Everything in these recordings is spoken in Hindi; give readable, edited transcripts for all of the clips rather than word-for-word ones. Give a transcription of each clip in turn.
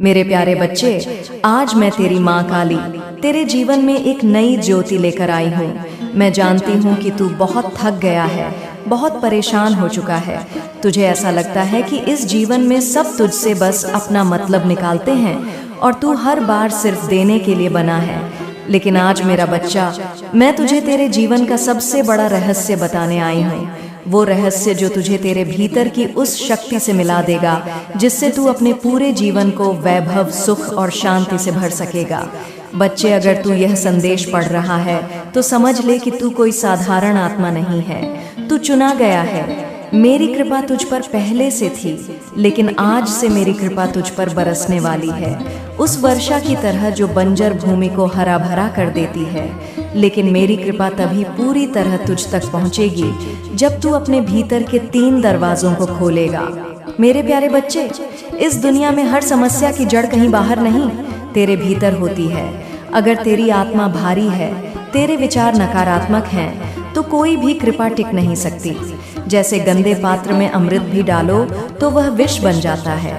मेरे प्यारे बच्चे, आज मैं तेरी माँ काली तेरे जीवन में एक नई ज्योति लेकर आई हूँ। मैं जानती हूँ कि तू बहुत थक गया है, बहुत परेशान हो चुका है। तुझे ऐसा लगता है कि इस जीवन में सब तुझसे बस अपना मतलब निकालते हैं और तू हर बार सिर्फ देने के लिए बना है। लेकिन आज मेरा बच्चा, मैं तुझे तेरे जीवन का सबसे बड़ा रहस्य बताने आई हूँ। वो रहस्य जो तुझे तेरे भीतर की उस शक्ति से मिला देगा जिससे तू अपने पूरे जीवन को वैभव, सुख और शांति से भर सकेगा। बच्चे, अगर तू यह संदेश पढ़ रहा है तो समझ ले कि तू कोई साधारण आत्मा नहीं है। तू चुना गया है। मेरी कृपा तुझ पर पहले से थी, लेकिन आज से मेरी कृपा तुझ पर बरसने वाली है, उस वर्षा की तरह जो बंजर भूमि को हरा भरा कर देती है। लेकिन मेरी कृपा तभी पूरी तरह तुझ तक पहुंचेगी जब तू अपने भीतर के 3 दरवाजों को खोलेगा। मेरे प्यारे बच्चे, इस दुनिया में हर समस्या की जड़ कहीं बाहर नहीं, तेरे भीतर होती है। अगर तेरी आत्मा भारी है, तेरे विचार नकारात्मक हैं, तो कोई भी कृपा टिक नहीं सकती। जैसे गंदे पात्र में अमृत भी डालो तो वह विष बन जाता है,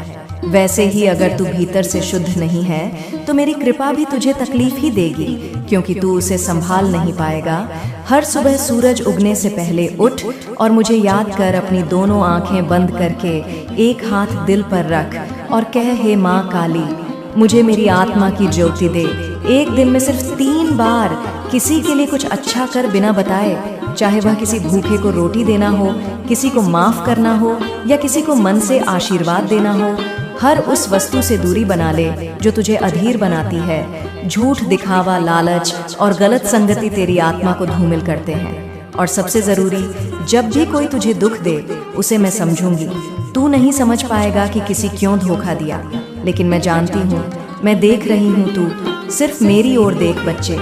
वैसे ही अगर तू भीतर से शुद्ध नहीं है तो मेरी कृपा भी तुझे तकलीफ ही देगी, क्योंकि तू उसे संभाल नहीं पाएगा। हर सुबह सूरज उगने से पहले उठ और मुझे याद कर अपनी दोनों आंखें बंद करके एक हाथ दिल पर रख और कह, हे माँ काली, मुझे मेरी आत्मा की ज्योति दे। एक दिन में सिर्फ 3 बार किसी के लिए कुछ अच्छा कर बिना बताए, चाहे वह किसी भूखे को रोटी देना हो, किसी को माफ करना हो या किसी को मन से आशीर्वाद देना हो। हर उस वस्तु से दूरी बना ले जो तुझे अधीर बनाती है। झूठ, दिखावा, लालच और गलत संगति तेरी आत्मा को धूमिल करते हैं। और सबसे जरूरी, जब भी कोई तुझे दुख दे उसे मैं समझूंगी। तू नहीं समझ पाएगा कि किसी क्यों धोखा दिया, लेकिन मैं जानती हूँ, मैं देख रही हूँ। तू सिर्फ मेरी ओर देख बच्चे।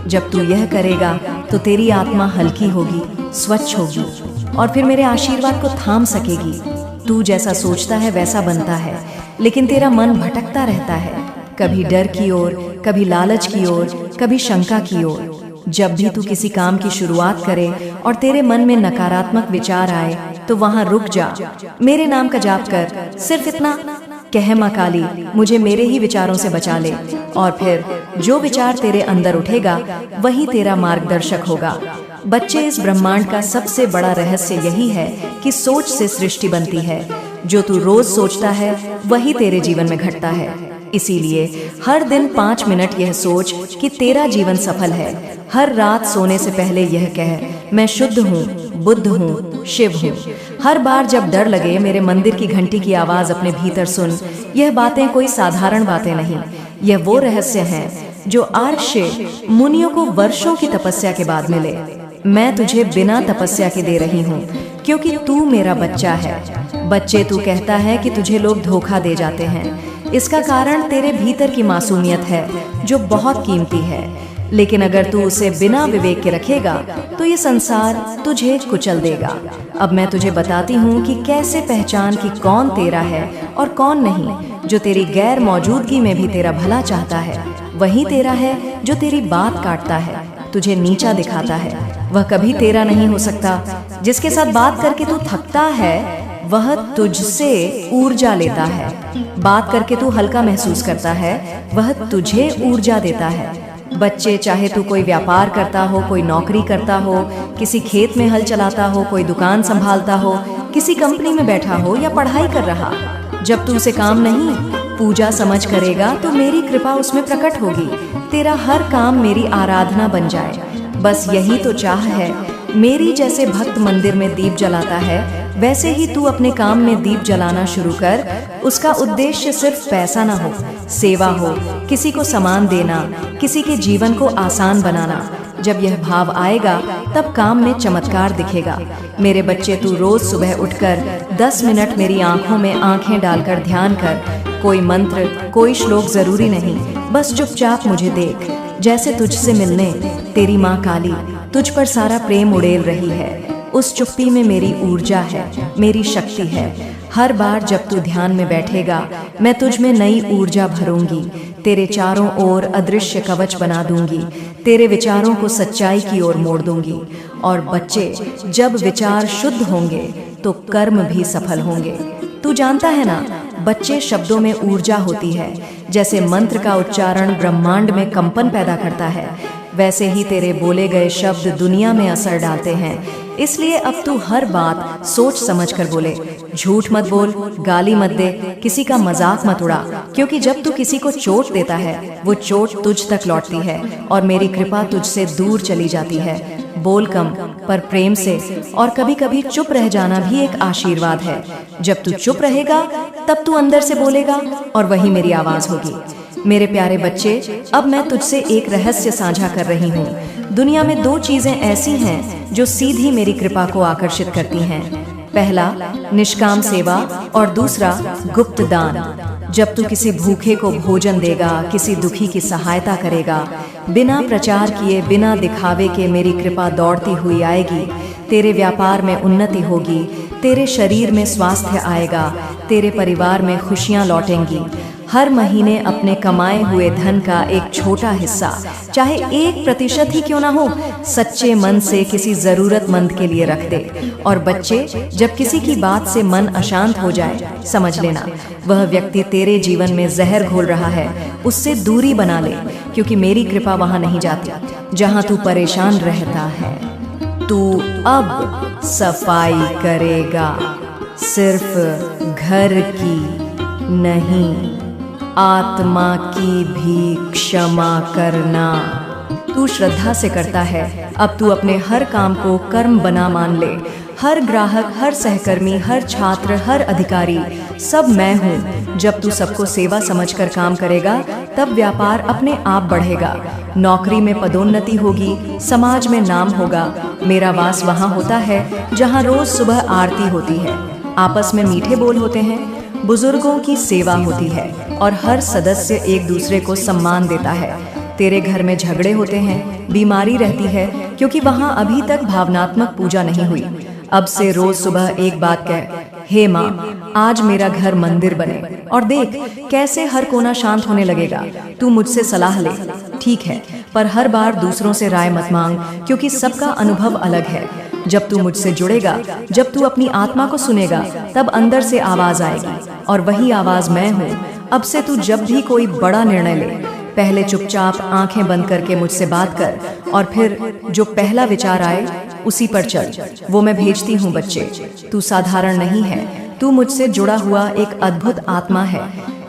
जब तू यह करेगा तो तेरी आत्मा हल्की होगी, स्वच्छ होगी और फिर मेरे आशीर्वाद को थाम सकेगी। तू जैसा सोचता है वैसा बनता है, लेकिन तेरा मन भटकता रहता है, कभी डर की ओर, कभी लालच की ओर, कभी शंका की ओर। जब भी तू किसी काम की शुरुआत करे और तेरे मन में नकारात्मक विचार आए तो वहां रुक जा, मेरे नाम का जाप कर, सिर्फ इतना कह, माँ काली, मुझे मेरे ही विचारों से बचा ले। और फिर जो विचार तेरे अंदर उठेगा वही तेरा मार्गदर्शक होगा। बच्चे, इस ब्रह्मांड का सबसे बड़ा रहस्य यही है कि सोच से सृष्टि बनती है। जो तू रोज सोचता है वही तेरे जीवन में घटता है। इसीलिए हर दिन 5 मिनट यह सोच कि तेरा जीवन सफल है। हर रात सोने से पहले यह कह, मैं शुद्ध हूँ, बुद्ध हूँ, शिव हूँ। हर बार जब डर लगे, मेरे मंदिर की घंटी की आवाज अपने भीतर सुन। यह बातें कोई साधारण बातें नहीं, यह वो रहस्य हैं जो आर्षे मुनियों को वर्षों की तपस्या के बाद मिले। मैं तुझे बिना तपस्या के दे रही हूँ, क्योंकि तू मेरा बच्चा है। बच्चे, तू कहता है कि तुझे लोग धोखा दे जाते हैं। इसका कारण तेरे भीतर की मासूमियत है जो बहुत कीमती है। लेकिन अगर तू उसे बिना विवेक के रखेगा तो ये संसार तुझे कुचल देगा। अब मैं तुझे बताती हूँ कि कैसे पहचान कि कौन तेरा है और कौन नहीं। जो तेरी गैर मौजूदगी में भी तेरा भला चाहता है वही तेरा है। जो तेरी बात काटता है, तुझे नीचा दिखाता है, वह कभी तेरा नहीं हो सकता। जिसके साथ बात करके तू थकता है वह तुझसे ऊर्जा लेता है। बात करके तू हल्का महसूस करता है, वह तुझे ऊर्जा देता है। बच्चे, चाहे तू कोई व्यापार करता हो, कोई नौकरी करता हो, किसी खेत में हल चलाता हो, कोई दुकान संभालता हो, किसी कंपनी में बैठा हो या पढ़ाई कर रहा, जब तू उसे काम नहीं पूजा समझ करेगा तो मेरी कृपा उसमें प्रकट होगी। तेरा हर काम मेरी आराधना बन जाए। बस यही तो चाह है। मेरी जैसे भक्त मंदिर में दीप जलाता है, वैसे ही तू अपने काम में दीप जलाना शुरू कर। उसका उद्देश्य सिर्फ पैसा ना हो, सेवा हो, किसी को सामान देना, किसी के जीवन को आसान बनाना। जब यह भाव आएगा तब काम में चमत्कार दिखेगा। मेरे बच्चे, तू रोज सुबह उठकर 10 मिनट मेरी आंखों में आंखें डालकर ध्यान कर। कोई मंत्र, कोई श्लोक जरूरी नहीं, बस चुपचाप मुझे देख। जैसे तुझसे मिलने तेरी माँ काली तुझ पर सारा प्रेम उड़ेल रही है। उस चुप्पी में मेरी ऊर्जा है, मेरी शक्ति है। हर बार जब तू ध्यान में बैठेगा मैं तुझ में नई ऊर्जा भरूंगी। तेरे चारों ओर अदृश्य कवच बना दूंगी। तेरे विचारों को सच्चाई की ओर मोड़ दूंगी। और बच्चे, जब विचार शुद्ध होंगे तो कर्म भी सफल होंगे। तू जानता है ना, बच्चे शब्दों में ऊर्जा होती है। जैसे मंत्र का उच्चारण ब्रह्मांड में कंपन पैदा करता है, वैसे ही तेरे बोले गए शब्द दुनिया में असर डालते हैं। इसलिए अब तू हर बात सोच समझ कर बोले। झूठ मत बोल, गाली मत दे, किसी का मजाक मत उड़ा, क्योंकि जब तू किसी को चोट देता है वो चोट तुझ तक लौटती है और मेरी कृपा तुझसे दूर चली जाती है। बोल कम पर प्रेम से, और कभी कभी चुप रह जाना भी एक आशीर्वाद है। जब तू चुप रहेगा तब तू अंदर से बोलेगा और वही मेरी आवाज होगी। मेरे प्यारे बच्चे, अब मैं तुझसे एक रहस्य साझा कर रही हूँ। दुनिया में दो चीजें ऐसी हैं जो सीधी मेरी कृपा को आकर्षित करती हैं। पहला निष्काम सेवा और दूसरा गुप्त दान। जब तू किसी भूखे को भोजन देगा, किसी दुखी की सहायता करेगा, बिना प्रचार किए, बिना दिखावे के मेरी कृपा दौड़ती हुई आएगी। तेरे व्यापार में उन्नति होगी, तेरे शरीर में स्वास्थ्य आएगा, तेरे परिवार में खुशियां लौटेंगी। हर महीने अपने कमाए हुए धन का एक छोटा हिस्सा, चाहे 1% ही क्यों ना हो, सच्चे मन से किसी जरूरतमंद के लिए रख दे। और बच्चे, जब किसी की बात से मन अशांत हो जाए, समझ लेना वह व्यक्ति तेरे जीवन में जहर घोल रहा है। उससे दूरी बना ले, क्योंकि मेरी कृपा वहां नहीं जाती जहां तू परेशान रहता है। तू अब सफाई करेगा, सिर्फ घर की नहीं, आत्मा की भी क्षमा करना। तू श्रद्धा से करता है, अब तू अपने हर काम को कर्म बना मान ले। हर ग्राहक, हर सहकर्मी, हर छात्र, हर अधिकारी, सब मैं हूँ। जब तू सबको सेवा समझकर काम करेगा, तब व्यापार अपने आप बढ़ेगा, नौकरी में पदोन्नति होगी, समाज में नाम होगा। मेरा वास वहाँ होता है जहाँ रोज सुबह आरती होती है, आपस में मीठे बोल होते हैं, बुजुर्गों की सेवा होती है और हर सदस्य एक दूसरे को सम्मान देता है। तेरे घर में झगड़े होते हैं, बीमारी रहती है, क्योंकि वहाँ अभी तक भावनात्मक पूजा नहीं हुई। अब से रोज सुबह एक बात कह, हे माँ, आज मेरा घर मंदिर बने, और देख कैसे हर कोना शांत होने लगेगा। तू मुझसे सलाह ले, ठीक है, पर हर बार दूसरों से राय मत मांग, क्योंकि सबका अनुभव अलग है। जब तू मुझसे जुड़ेगा, जब तू अपनी आत्मा को सुनेगा, तब अंदर से आवाज आएगी, और वही आवाज मैं हूँ। अब से तू जब भी कोई बड़ा निर्णय ले, पहले चुपचाप आंखें बंद करके मुझसे बात कर, और फिर जो पहला विचार आए उसी पर चल। वो मैं भेजती हूँ बच्चे। तू साधारण नहीं है, तू मुझसे जुड़ा हुआ एक अद्भुत आत्मा है।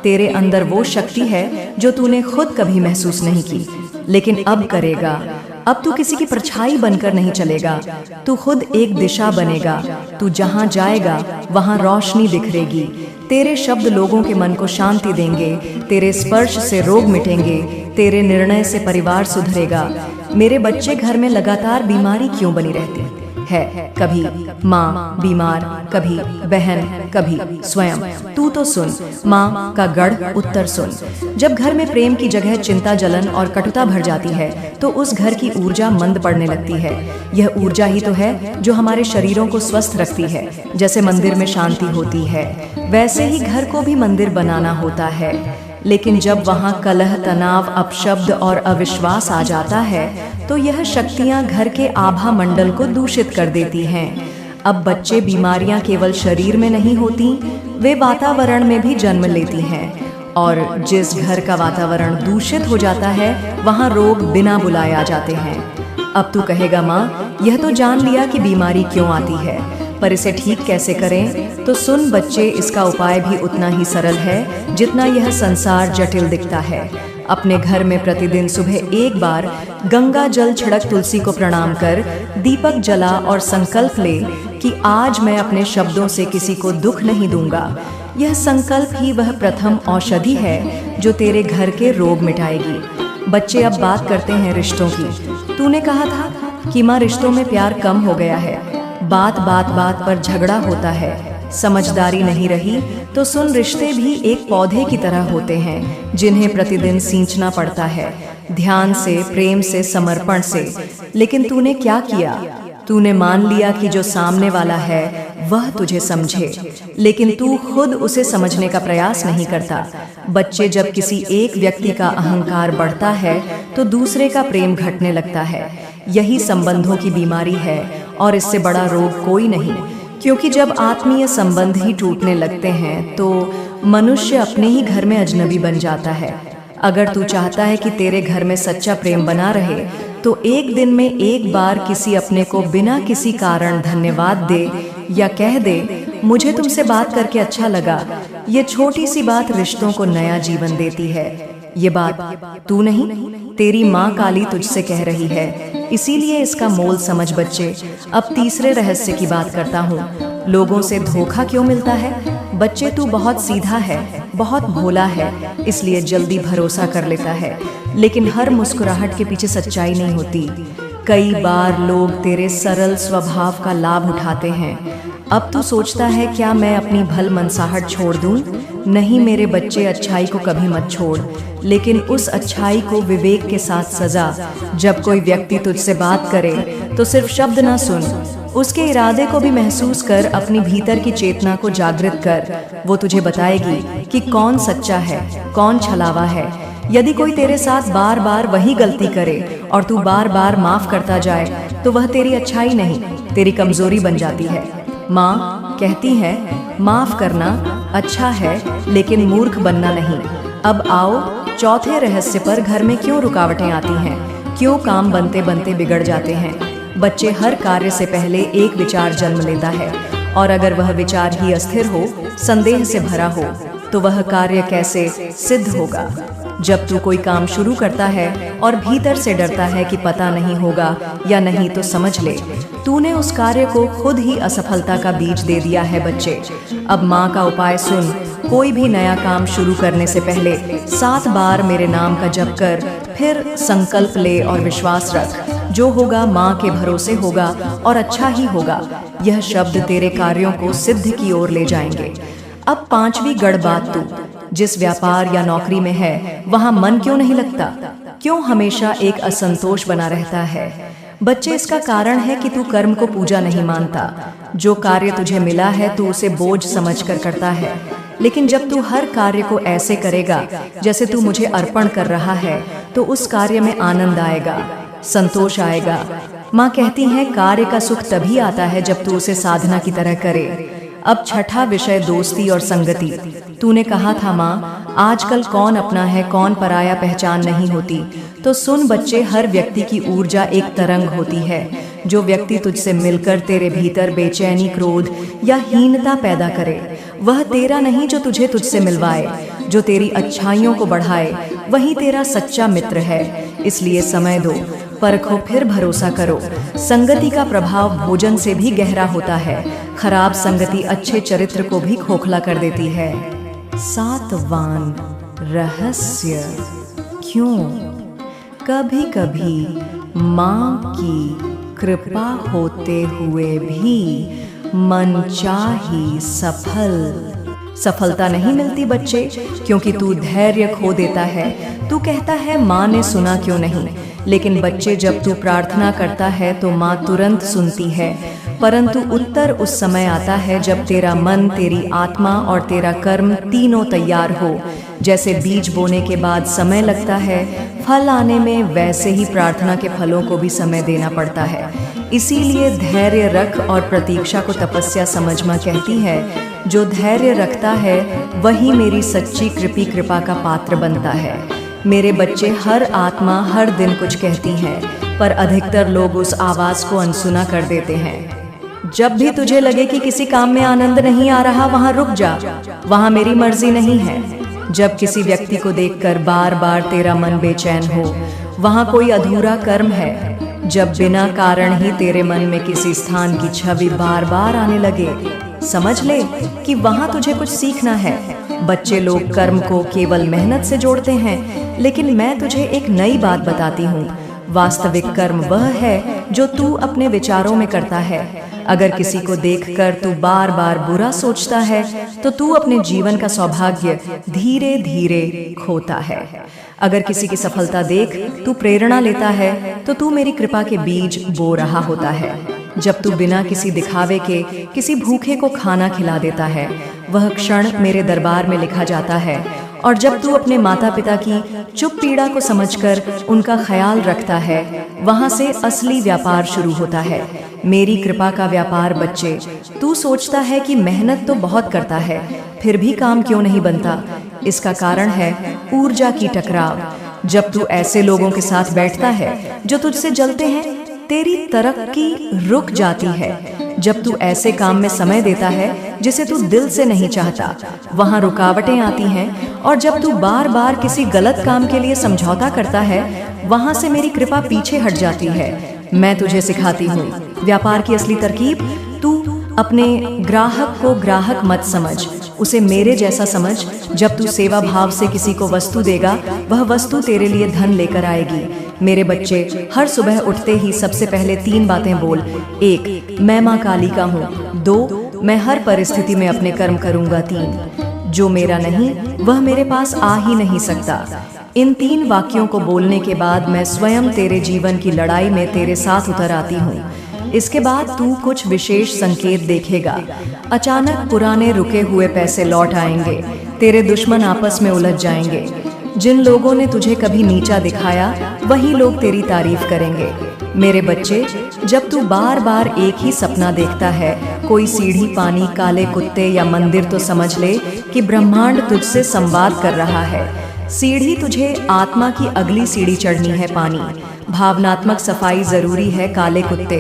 तेरे अंदर वो शक्ति है जो तूने खुद कभी महसूस नहीं की, लेकिन अब करेगा। अब तू किसी की परछाई बनकर नहीं चलेगा, तू खुद एक दिशा बनेगा। तू जहाँ जाएगा वहाँ रोशनी बिखरेगी। तेरे शब्द लोगों के मन को शांति देंगे, तेरे स्पर्श से रोग मिटेंगे, तेरे निर्णय से परिवार सुधरेगा। मेरे बच्चे, घर में लगातार बीमारी क्यों बनी रहती है? कभी माँ बीमार, कभी बहन, कभी स्वयं। तू तो सुन, माँ का गढ़ उत्तर सुन। जब घर में प्रेम की जगह चिंता, जलन और कटुता भर जाती है, तो उस घर की ऊर्जा मंद पड़ने लगती है। यह ऊर्जा ही तो है जो हमारे शरीरों को स्वस्थ रखती है। जैसे मंदिर में शांति होती है, वैसे ही घर को भी मंदिर बनाना होता है। लेकिन जब वहाँ कलह, तनाव, अपशब्द और अविश्वास आ जाता है, तो यह शक्तियाँ घर के आभा मंडल को दूषित कर देती हैं। अब बच्चे, बीमारियाँ केवल शरीर में नहीं होती, वे वातावरण में भी जन्म लेती हैं। और जिस घर का वातावरण दूषित हो जाता है, वहाँ रोग बिना बुलाए आ जाते हैं। अब तू कहेगा, माँ, यह तो जान लिया कि बीमारी क्यों आती है, पर इसे ठीक कैसे करें? तो सुन बच्चे, इसका उपाय भी उतना ही सरल है जितना यह संसार जटिल दिखता है। अपने घर में प्रतिदिन सुबह एक बार गंगा जल छिड़क, तुलसी को प्रणाम कर, दीपक जला और संकल्प ले कि आज मैं अपने शब्दों से किसी को दुख नहीं दूंगा। यह संकल्प ही वह प्रथम औषधि है जो तेरे घर के रोग मिटाएगी। बच्चे, अब बात करते हैं रिश्तों की। तूने कहा था कि माँ, रिश्तों में प्यार कम हो गया है, बात पर झगड़ा होता है, समझदारी नहीं रही। तो सुन, रिश्ते भी एक पौधे की तरह होते हैं जिन्हें प्रतिदिन सींचना पड़ता है, ध्यान से, प्रेम से, समर्पण से। लेकिन तूने क्या किया? तूने मान लिया कि जो सामने वाला है वह तुझे समझे, लेकिन तू खुद उसे समझने का प्रयास नहीं करता। बच्चे, जब किसी एक व्यक्ति का अहंकार बढ़ता है तो दूसरे का प्रेम घटने लगता है। यही संबंधों की बीमारी है और इससे बड़ा रोग कोई नहीं, क्योंकि जब आत्मीय संबंध ही टूटने लगते हैं तो मनुष्य अपने ही घर में अजनबी बन जाता है। अगर तू चाहता है कि तेरे घर में सच्चा प्रेम बना रहे तो एक दिन में एक बार किसी अपने को बिना किसी कारण धन्यवाद दे या कह दे, मुझे तुमसे बात करके अच्छा लगा। ये छोटी सी बात रिश्तों को नया जीवन देती है। ये बात तू नहीं, तेरी माँ काली तुझसे कह रही है। इसीलिए इसका मोल समझ बच्चे। अब तीसरे रहस्य की बात करता हूँ। लोगों से धोखा क्यों मिलता है? बच्चे, तू बहुत सीधा है, बहुत भोला है, इसलिए जल्दी भरोसा कर लेता है। लेकिन हर मुस्कुराहट के पीछे सच्चाई नहीं होती। कई बार लोग तेरे सरल स्वभाव का लाभ उठाते हैं। अब तू सोचता है क्या मैं अपनी भल मनसाहट छोड़ दूं? नहीं मेरे बच्चे, अच्छाई को कभी मत छोड़, लेकिन उस अच्छाई को विवेक के साथ सजा। जब कोई व्यक्ति तुझसे बात करे तो सिर्फ शब्द ना सुन, उसके इरादे को भी महसूस कर, अपनी भीतर की चेतना को जागृत कर। वो तुझे बताएगी कि कौन सच्चा है, कौन छलावा है। यदि कोई तेरे साथ बार बार वही गलती करे और तू बार बार माफ करता जाए तो वह तेरी अच्छाई नहीं, तेरी कमजोरी बन जाती है। माँ कहती है, माफ करना अच्छा है लेकिन मूर्ख बनना नहीं। अब आओ चौथे रहस्य पर। घर में क्यों रुकावटें आती हैं? क्यों काम बनते बनते बिगड़ जाते हैं? बच्चे, हर कार्य से पहले एक विचार जन्म लेता है, और अगर वह विचार ही अस्थिर हो, संदेह से भरा हो, तो वह कार्य कैसे सिद्ध होगा? जब तू कोई काम शुरू करता है और भीतर से डरता है कि पता नहीं होगा या नहीं, तो समझ ले तूने उस कार्य को खुद ही असफलता का बीज दे दिया है। बच्चे, अब माँ का उपाय सुन। कोई भी नया काम शुरू करने से पहले 7 बार मेरे नाम का जप कर, फिर संकल्प ले और विश्वास रख, जो होगा माँ के भरोसे होगा और अच्छा ही होगा। यह शब्द तेरे कार्यों को सिद्ध की ओर ले जाएंगे। अब 5वीं गढ़ बात। तू जिस व्यापार या नौकरी में है वहाँ मन क्यों नहीं लगता? क्यों हमेशा एक असंतोष बना रहता है? बच्चे, इसका कारण है कि तू कर्म को पूजा नहीं मानता। जो कार्य तुझे मिला है तू उसे बोझ समझकर करता है, लेकिन जब तू हर कार्य को ऐसे करेगा जैसे तू मुझे अर्पण कर रहा है, तो उस कार्य में आनंद आएगा, संतोष आएगा। माँ कहती है, कार्य का सुख तभी आता है जब तू उसे साधना की तरह करे। अब छठा विषय, दोस्ती और संगति। तूने कहा था माँ, आजकल कौन अपना है कौन पराया पहचान नहीं होती। तो सुन बच्चे, हर व्यक्ति की ऊर्जा एक तरंग होती है। जो व्यक्ति तुझसे मिलकर तेरे भीतर बेचैनी, क्रोध या हीनता पैदा करे, वह तेरा नहीं जो तुझे तुझसे मिलवाए। जो तेरी अच्छाइयों को बढ़ाए वही तेरा सच्चा मित्र है। इसलिए समय दो, परखो, फिर भरोसा करो। संगति का प्रभाव भोजन से भी गहरा होता है। खराब संगति अच्छे चरित्र को भी खोखला कर देती है। 7वां रहस्य, क्यों कभी कभी माँ की कृपा होते हुए भी मनचाही सफलता नहीं मिलती बच्चे, क्योंकि तू धैर्य खो देता है। तू कहता है माँ ने सुना क्यों नहीं, लेकिन बच्चे, जब तू प्रार्थना करता है तो माँ तुरंत सुनती है, परंतु उत्तर उस समय आता है जब तेरा मन, तेरी आत्मा और तेरा कर्म तीनों तैयार हो। जैसे बीज बोने के बाद समय लगता है फल आने में, वैसे ही प्रार्थना के फलों को भी समय देना पड़ता है। इसीलिए धैर्य रख, और प्रतीक्षा को तपस्या समझ। माँ कहती है, जो धैर्य रखता है वही मेरी सच्ची कृपा का पात्र बनता है। मेरे बच्चे, हर आत्मा हर दिन कुछ कहती है, पर अधिकतर लोग उस आवाज को अनसुना कर देते हैं। जब भी तुझे लगे कि किसी काम में आनंद नहीं आ रहा, वहां रुक जा, वहां मेरी मर्जी नहीं है। जब किसी व्यक्ति को देखकर बार बार तेरा मन बेचैन हो, वहां कोई अधूरा कर्म है। जब बिना कारण ही तेरे मन में किसी स्थान की छवि बार बार आने लगे, समझ ले कि वहां तुझे कुछ सीखना है। बच्चे, लोग कर्म को केवल मेहनत से जोड़ते हैं, लेकिन मैं तुझे एक नई बात बताती हूँ। वास्तविक कर्म वह है जो तू अपने विचारों में करता है। अगर किसी को देखकर तू बार बार बुरा सोचता है, तो तू अपने जीवन का सौभाग्य धीरे धीरे खोता है। अगर किसी की सफलता देख तू प्रेरणा लेता है, तो तू मेरी कृपा के बीज बो रहा होता है। जब तू बिना किसी दिखावे के किसी भूखे को खाना खिला देता है, वह क्षण मेरे दरबार में लिखा जाता है और जब तू अपने माता पिता की चुप पीड़ा को समझकर उनका ख्याल रखता है, वहां से असली व्यापार शुरू होता है, मेरी कृपा का व्यापार। बच्चे, तू सोचता है कि मेहनत तो बहुत करता है, फिर भी काम क्यों नहीं बनता? इसका कारण है ऊर्जा की टकराव। जब तू ऐसे लोगों के साथ बैठता है जो तुझसे जलते हैं, तेरी तरक्की रुक जाती है। जब तू ऐसे काम में समय देता है जिसे तू दिल से नहीं चाहता, वहां रुकावटें आती हैं। और जब तू बार बार किसी गलत काम के लिए समझौता करता है, वहां से मेरी कृपा पीछे हट जाती है। मैं तुझे सिखाती हूँ व्यापार की असली तरकीब। तू अपने ग्राहक को ग्राहक मत समझ, उसे मेरे जैसा समझ। जब तू सेवा भाव से किसी को वस्तु देगा, वह वस्तु तेरे लिए धन लेकर आएगी। मेरे बच्चे, हर सुबह उठते ही सबसे पहले 3 बातें बोल। 1, मैं माँ काली का हूँ। 2, मैं हर परिस्थिति में अपने कर्म करूँगा। 3, जो मेरा नहीं वह मेरे पास आ ही नहीं सकता। इन 3 वाक्यों को बोलने के बाद मैं स्वयं तेरे जीवन की लड़ाई में तेरे साथ उतर आती हूँ। इसके बाद तू कुछ विशेष संकेत देखेगा। अचानक पुराने रुके हुए पैसे लौट आएंगे, तेरे दुश्मन आपस में उलझ जाएंगे। जिन लोगों ने तुझे कभी नीचा दिखाया, वही लोग तेरी तारीफ करेंगे। मेरे बच्चे, जब तू बार बार एक ही सपना देखता है, कोई सीढ़ी, पानी, काले कुत्ते या मंदिर, तो समझ ले कि ब्रह्मांड तुझसे संवाद कर रहा है। सीढ़ी तुझे आत्मा की अगली सीढ़ी चढ़नी है, पानी भावनात्मक सफाई जरूरी है, काले कुत्ते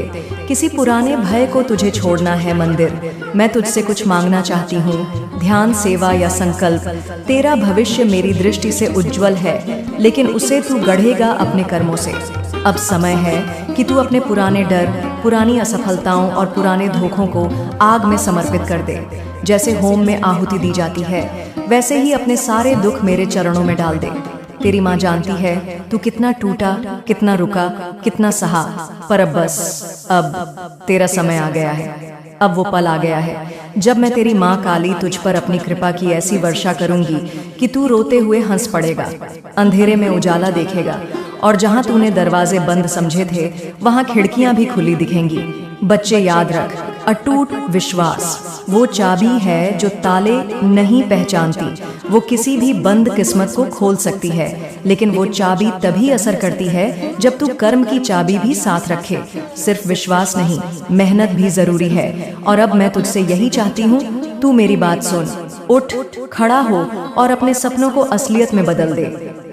किसी पुराने भय को तुझे छोड़ना है, मंदिर मैं तुझसे कुछ मांगना चाहती हूँ, ध्यान, सेवा या संकल्प। तेरा भविष्य मेरी दृष्टि से उज्जवल है, लेकिन उसे तू गढ़ेगा अपने कर्मों से। अब समय है कि तू अपने पुराने डर, पुरानी असफलताओं और पुराने धोखों को आग में समर्पित कर दे। जैसे होम में आहुति दी जाती है, वैसे ही अपने सारे दुख मेरे चरणों में डाल दे। तेरी माँ जानती है तू कितना टूटा, कितना रुका, कितना सहा, पर अब बस, अब तेरा समय आ गया है। अब वो पल आ गया है जब मैं तेरी माँ काली तुझ पर अपनी कृपा की ऐसी वर्षा करूंगी कि तू रोते हुए हंस पड़ेगा, अंधेरे में उजाला देखेगा, और जहां तूने दरवाजे बंद समझे थे, वहां खिड़कियां भी खुली दिखेंगी। बच्चे, याद रख, अटूट विश्वास वो चाबी है जो ताले नहीं पहचानती। वो किसी भी बंद किस्मत को खोल सकती है, लेकिन वो चाबी तभी असर करती है जब तू कर्म की चाबी भी साथ रखे। सिर्फ विश्वास नहीं, मेहनत भी जरूरी है। और अब मैं तुझसे यही चाहती हूँ, तू मेरी बात सुन, उठ, खड़ा हो और अपने सपनों को असलियत में बदल दे।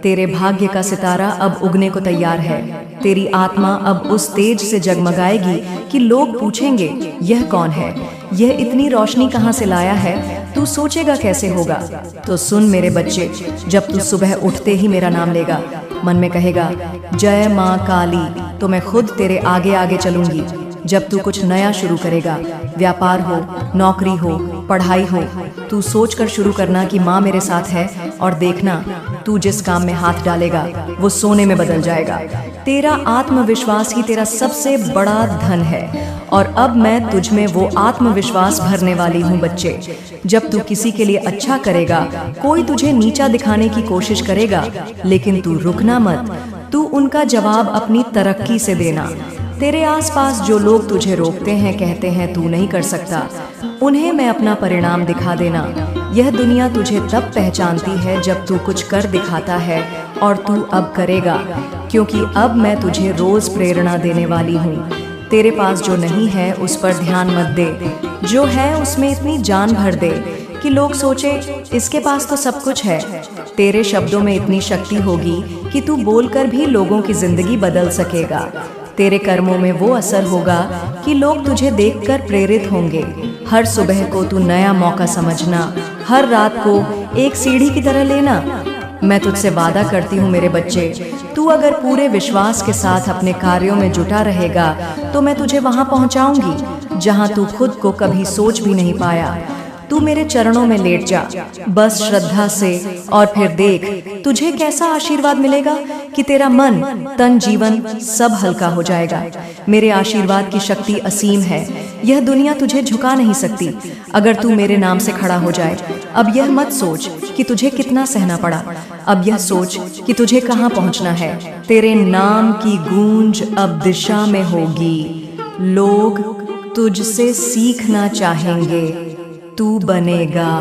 तेरे भाग्य का सितारा अब उगने को तैयार है। तेरी आत्मा अब उस तेज से जगमगाएगी कि लोग पूछेंगे, यह कौन है? यह इतनी रोशनी कहाँ से लाया है? तू सोचेगा कैसे होगा? तो सुन मेरे बच्चे, जब तू सुबह उठते ही मेरा नाम लेगा, मन में कहेगा जय माँ काली, तो मैं खुद तेरे आगे आगे चलूंगी। जब तू कुछ नया शुरू करेगा, व्यापार हो, नौकरी हो, पढ़ाई हो, तू सोचकर शुरू करना कि माँ मेरे साथ है, और देखना तू जिस काम में हाथ डालेगा वो सोने में बदल जाएगा। तेरा आत्मविश्वास ही तेरा सबसे बड़ा धन है, और अब मैं तुझ में वो आत्मविश्वास भरने वाली हूँ। बच्चे, जब तू किसी के लिए अच्छा करेगा, कोई तुझे नीचा दिखाने की कोशिश करेगा, लेकिन तू रुकना मत। तू उनका जवाब अपनी तरक्की से देना। तेरे आसपास जो लोग तुझे रोकते हैं, कहते हैं तू नहीं कर सकता, उन्हें मैं अपना परिणाम दिखा देना। यह दुनिया तुझे तब पहचानती है जब तू कुछ कर दिखाता है, और तू अब करेगा, क्योंकि अब मैं तुझे रोज प्रेरणा देने वाली हूँ। तेरे पास जो नहीं है उस पर ध्यान मत दे, जो है उसमें इतनी जान भर दे कि लोग सोचे इसके पास तो सब कुछ है। तेरे शब्दों में इतनी शक्ति होगी कि तू बोलकर भी लोगों की जिंदगी बदल सकेगा। तेरे कर्मों में वो असर होगा कि लोग तुझे देखकर प्रेरित होंगे। हर सुबह को तू नया मौका समझना, हर रात को एक सीढ़ी की तरह लेना। मैं तुझसे वादा करती हूँ मेरे बच्चे, तू अगर पूरे विश्वास के साथ अपने कार्यों में जुटा रहेगा, तो मैं तुझे वहाँ पहुँचाऊंगी जहाँ तू खुद को कभी सोच भी नहीं पाया। तू मेरे चरणों में लेट जा, बस श्रद्धा से, और फिर देख तुझे कैसा आशीर्वाद मिलेगा कि तेरा मन, तन, जीवन सब हल्का हो जाएगा। मेरे आशीर्वाद की शक्ति असीम है, यह दुनिया तुझे झुका नहीं सकती अगर तू मेरे नाम से खड़ा हो जाए। अब यह मत सोच कि तुझे कितना सहना पड़ा, अब यह सोच कि तुझे कहाँ पहुँचना है। तेरे नाम की गूंज अब दिशा में होगी, लोग तुझसे सीखना चाहेंगे, तू बनेगा